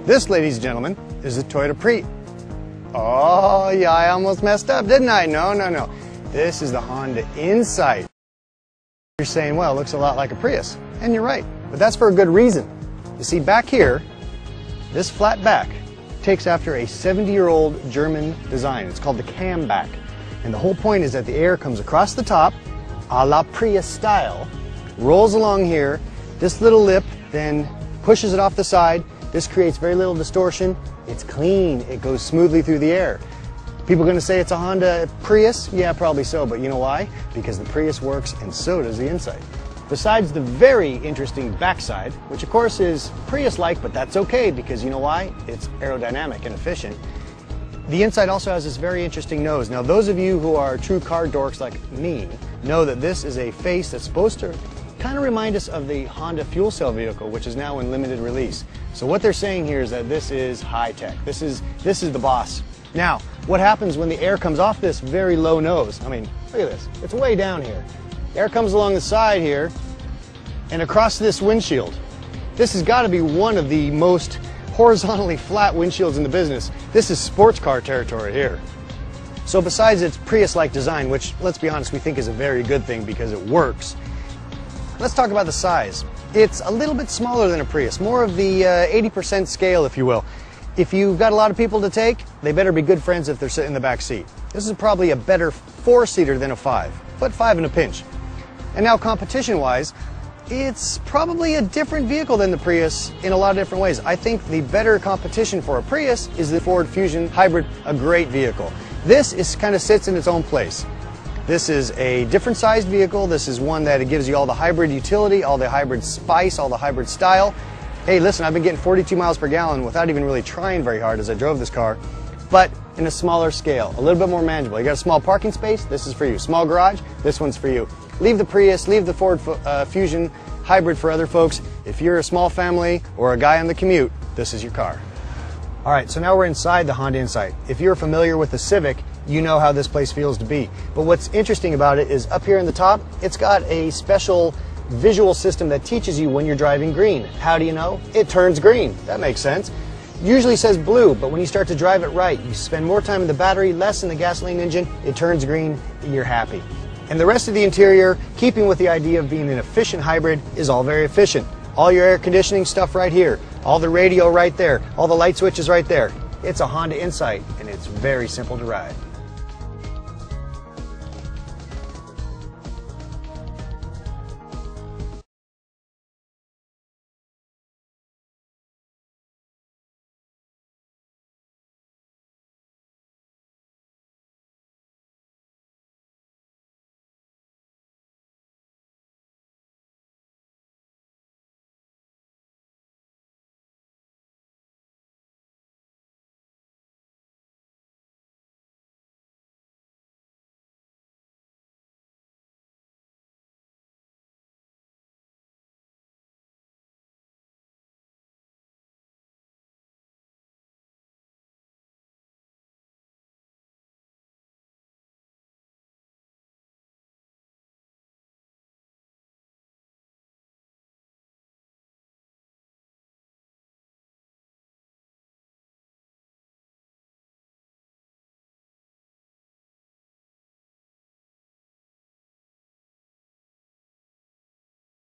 This, ladies and gentlemen, is the Toyota Prius. Oh, yeah, I almost messed up, didn't I? No. This is the Honda Insight. You're saying, well, it looks a lot like a Prius. And you're right, but that's for a good reason. You see, back here, this flat back takes after a 70-year-old German design. It's called the Camback. And the whole point is that the air comes across the top, a la Prius style, rolls along here. This little lip then pushes it off the side. This creates very little distortion. It's clean. It goes smoothly through the air. People are going to say it's a Honda Prius? Yeah, probably so, but you know why? Because the Prius works and so does the Insight. Besides the very interesting backside, which of course is Prius-like, but that's okay because you know why? It's aerodynamic and efficient. The Insight also has this very interesting nose. Now, those of you who are true car dorks like me know that this is a face that's supposed to kind of remind us of the Honda fuel cell vehicle, which is now in limited release. So what they're saying here is that this is high-tech. This is the boss. Now, what happens when the air comes off this very low nose? I mean, look at this. It's way down here. Air comes along the side here and across this windshield. This has got to be one of the most horizontally flat windshields in the business. This is sports car territory here. So besides its Prius-like design, which, let's be honest, we think is a very good thing because it works, let's talk about the size. It's a little bit smaller than a Prius, more of the 80% scale, if you will. If you've got a lot of people to take, they better be good friends if they're sitting in the back seat. This is probably a better 4-seater than a 5, but 5 in a pinch. And now competition-wise, it's probably a different vehicle than the Prius in a lot of different ways. I think the better competition for a Prius is the Ford Fusion Hybrid, a great vehicle. This kind of sits in its own place. This is a different sized vehicle. This is one that it gives you all the hybrid utility, all the hybrid spice, all the hybrid style. Hey, listen, I've been getting 42 miles per gallon without even really trying very hard as I drove this car, but in a smaller scale, a little bit more manageable. You got a small parking space, this is for you. Small garage, this one's for you. Leave the Prius, leave the Ford Fusion Hybrid for other folks. If you're a small family or a guy on the commute, this is your car. All right, so now we're inside the Honda Insight. If you're familiar with the Civic, you know how this place feels to be. But what's interesting about it is up here in the top, it's got a special visual system that teaches you when you're driving green. How do you know? It turns green. That makes sense. Usually says blue, but when you start to drive it right, you spend more time in the battery, less in the gasoline engine, it turns green, you're happy. And the rest of the interior, keeping with the idea of being an efficient hybrid, is all very efficient. All your air conditioning stuff right here, all the radio right there, all the light switches right there. It's a Honda Insight, and it's very simple to ride.